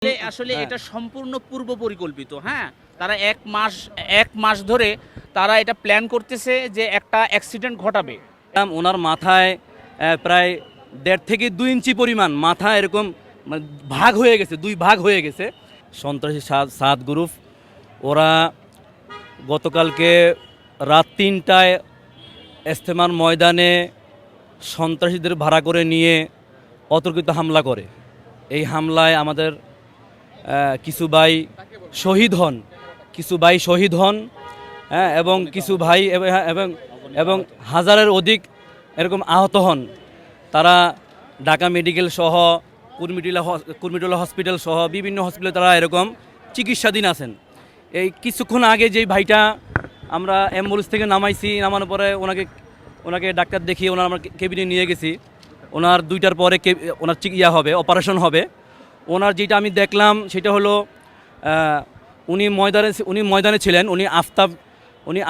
আসলে এটা সম্পূর্ণ পূর্ব পরিকল্পিত। হ্যাঁ, তারা এক মাস ধরে তারা এটা প্ল্যান করতেছে যে একটা অ্যাক্সিডেন্ট ঘটাবে। ওনার মাথায় প্রায় 1.5 থেকে 2 ইঞ্চি পরিমাণ মাথা এরকম মানে ভাগ হয়ে গেছে, 2 ভাগ হয়ে গেছে। সন্ত্রাসী সাত গ্রুপ ওরা গতকালকে রাত 3টায় ইজতেমার ময়দানে সন্ত্রাসীদের ভাড়া করে নিয়ে অতর্কিত হামলা করে। এই হামলায় আমাদের কিছু ভাই শহীদ হন, হ্যাঁ, এবং কিছু ভাই এবং হাজারের অধিক এরকম আহত হন। তারা ঢাকা মেডিকেল সহ কুর্মিটোলা হসপিটাল সহ বিভিন্ন হসপিটালে তারা এরকম চিকিৎসাধীন আছেন। এই কিছুক্ষণ আগে যেই ভাইটা আমরা অ্যাম্বুলেন্স থেকে নামানোর পরে ওনাকে ডাক্তার দেখিয়ে আমরা কেবিনে নিয়ে গেছি। ওনার 2টার পরে ওনার অপারেশন হবে। ওনার যেটা আমি দেখলাম সেটা হলো উনি ময়দানে ছিলেন। উনি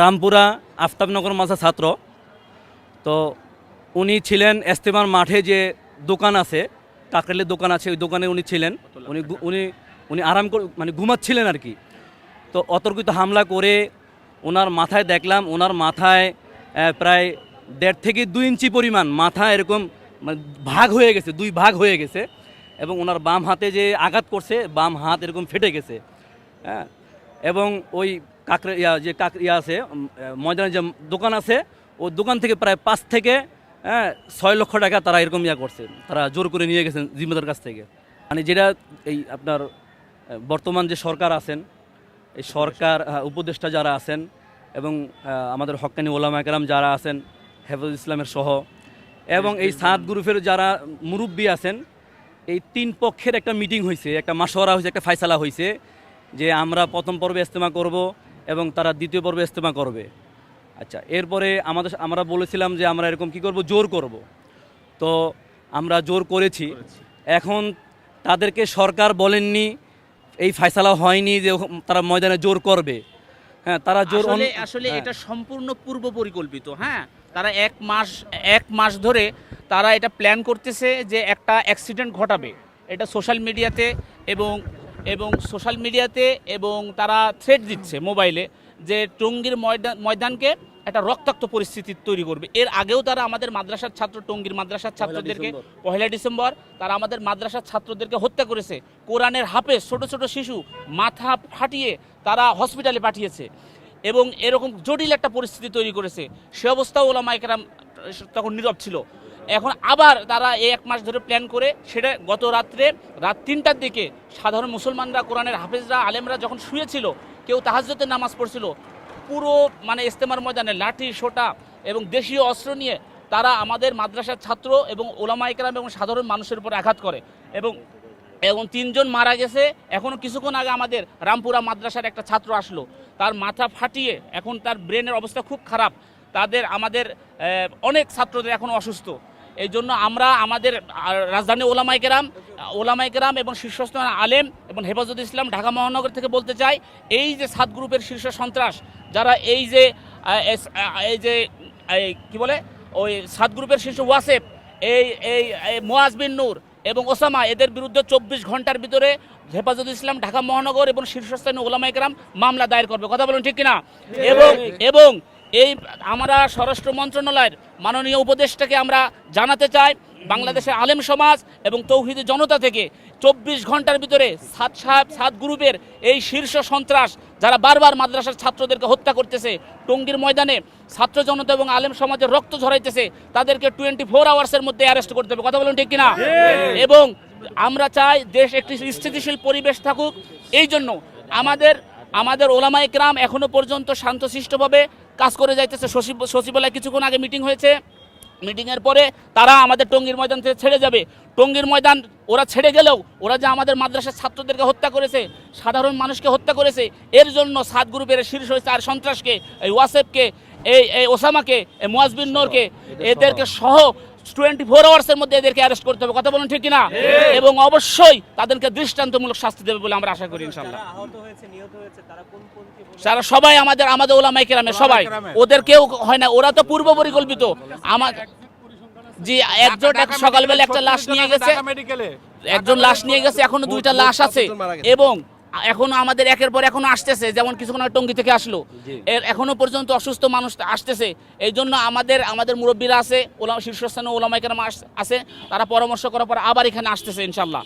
রামপুরা আফতাবনগর মাদ্রাসা ছাত্র। তো উনি ছিলেন ইজতেমার মাঠে যে দোকান আছে, কাকরাইলের দোকান আছে, ওই দোকানে উনি ছিলেন। উনি আরাম করে মানে ঘুমাচ্ছিলেন আর কি। তো অতর্কিত হামলা করে ওনার মাথায় দেখলাম, ওনার মাথায় প্রায় 1.5 থেকে 2 ইঞ্চি পরিমাণ মাথা এরকম মানে ভাগ হয়ে গেছে, 2 ভাগ হয়ে গেছে। এবং ওনার বাম হাতে যে আঘাত করছে, বাম হাত এরকম ফেটে গেছে। হ্যাঁ, এবং ওই আছে ময়দানে যে দোকান আছে, ওই দোকান থেকে প্রায় 5 থেকে 6 লক্ষ টাকা তারা এরকম করছে, তারা জোর করে নিয়ে গেছেন জিম্মেদার কাছ থেকে। মানে যেটা এই আপনার বর্তমান যে সরকার আছেন, এই সরকার উপদেষ্টা যারা আছেন এবং আমাদের হক্কানি ওলামা কেরাম যারা আছেন, হেফাজত ইসলামের সহ, এবং এই সাত গ্রুপের যারা মুরব্বী আছেন, এই 3 পক্ষের একটা মিটিং হয়েছে, একটা মাশওয়ারা হয়েছে, একটা ফায়সালা হয়েছে যে আমরা প্রথম পর্বে ইজতেমা করব এবং তারা দ্বিতীয় পর্বে ইজতেমা করবে। আচ্ছা, এরপরে আমরা বলেছিলাম যে আমরা এরকম কি করব, জোর করব। তো আমরা জোর করেছি। এখন তাদেরকে সরকার বলেননি, এই ফায়সালা হয়নি যে তারা ময়দানে জোর করবে। হ্যাঁ, তারা জোর আসলে এটা সম্পূর্ণ পূর্ব পরিকল্পিত। হ্যাঁ, তারা এক মাস ধরে তারা এটা প্ল্যান করতেছে যে একটা অ্যাক্সিডেন্ট ঘটাবে। এটা সোশ্যাল মিডিয়াতে এবং তারা থ্রেট দিচ্ছে মোবাইলে যে টঙ্গীর ময়দানকে একটা রক্তাক্ত পরিস্থিতি তৈরি করবে। এর আগেও তারা আমাদের মাদ্রাসার টঙ্গীর মাদ্রাসার ছাত্রদেরকে 1 ডিসেম্বর তারা আমাদের মাদ্রাসার ছাত্রদেরকে হত্যা করেছে। কোরআনের হাফেজ ছোট ছোট শিশু মাথা ফাটিয়ে তারা হসপিটালে পাঠিয়েছে এবং এরকম জটিল একটা পরিস্থিতি তৈরি করেছে। সে অবস্থাও ওলামায়ে কেরাম তখন নীরব ছিল। এখন আবার তারা এই 1 মাস ধরে প্ল্যান করে, সেটা গত রাত 3টার দিকে সাধারণ মুসলমানরা, কোরআনের হাফেজরা, আলেমরা যখন শুয়েছিল, কেউ তাহাজ্জুদের নামাজ পড়ছিল, পুরো মানে ইজতেমার ময়দানে লাঠি সোটা এবং দেশীয় অস্ত্র নিয়ে তারা আমাদের মাদ্রাসার ছাত্র এবং ওলামায়ে কেরাম এবং সাধারণ মানুষের উপর আঘাত করে এবং 3 জন মারা গেছে। এখনও কিছুক্ষণ আগে আমাদের রামপুরা মাদ্রাসার একটা ছাত্র আসলো, তার মাথা ফাটিয়ে এখন তার ব্রেনের অবস্থা খুব খারাপ। আমাদের অনেক ছাত্রদের এখনও অসুস্থ। এই জন্য আমরা আমাদের রাজধানী ওলামায়ে কেরাম এবং শীর্ষস্থানীয় আলেম এবং হেফাজত ইসলাম ঢাকা মহানগর থেকে বলতে চাই, এই যে 7 গ্রুপের শীর্ষ সন্ত্রাস যারা এই কি বলে ওই 7 গ্রুপের শীর্ষ ওয়াসেফ, এই মুয়াজ বিন নূর এবং ওসামা, এদের বিরুদ্ধে 24 ঘন্টার ভিতরে হেফাজত ইসলাম ঢাকা মহানগর এবং শীর্ষস্থানীয় ওলামায়ে কেরাম মামলা দায়ের করবে। কথা বলুন ঠিক কিনা? এবং এই আমরা স্বরাষ্ট্র মন্ত্রণালয়ের মাননীয় উপদেষ্টাকে আমরা জানাতে চাই, বাংলাদেশের আলেম সমাজ এবং তৌহিদি জনতা থেকে 24 ঘন্টার ভিতরে 7 গ্রুপের এই শীর্ষ সন্ত্রাস যারা বারবার মাদ্রাসার ছাত্রদেরকে হত্যা করতেছে, টঙ্গীর ময়দানে ছাত্র জনতা এবং আলেম সমাজের রক্ত ঝরাইতেছে, তাদেরকে 24 আওয়ার্সের মধ্যে অ্যারেস্ট করতে হবে। কথা বলুন ঠিক কিনা? এবং আমরা চাই দেশ একটি স্থিতিশীল পরিবেশ থাকুক। এই জন্য আমাদের ওলামায়ে কেরাম এখনো পর্যন্ত শান্তশিষ্টভাবে কাজ করে যাইতেছে। সচিবালয়ে কিছুক্ষণ আগে মিটিং হয়েছে। মিটিংয়ের পরে তারা আমাদের টঙ্গীর ময়দান থেকে ছেড়ে যাবে। টঙ্গীর ময়দান ওরা ছেড়ে গেলেও ওরা যে আমাদের মাদ্রাসার ছাত্রদেরকে হত্যা করেছে, সাধারণ মানুষকে হত্যা করেছে, এর জন্য 7 গ্রুপের শীর্ষ 4 সন্ত্রাসকে, এই ওয়াসেফকে, এই ওসামাকে, এই মুয়াজ বিন নূরকে, এদেরকে সহ 24 আওয়ার্সের মধ্যে এদেরকে অ্যারেস্ট করতে হবে। কথা বলুন ঠিক কিনা? এবং অবশ্যই তাদেরকে দৃষ্টান্তমূলক শাস্তি দেবে বলে আমরা আশা করি ইনশাআল্লাহ। তারা সবাই আমাদের ওলামায়ে কেরামের সবাই, ওদের কেউ হয় না, ওরা তো পূর্ব পরিকল্পিত। জি, একজোট সকালবেলা একটা লাশ নিয়ে গেছে একজন লাশ নিয়ে গেছে, এখনো 2টা লাশ আছে, এবং এখনো আমাদের একের পর এখনো আসতেছে, যেমন কিছুক্ষণ আগে টঙ্গী থেকে আসলো, এখনো পর্যন্ত অসুস্থ মানুষ আসতেছে। এই জন্য আমাদের মুরব্বীরা আছে, শীর্ষস্থানীয় ওলামায়ে কেরাম আছে, তারা পরামর্শ করার পর আবার এখানে আসতেছে ইনশাল্লাহ।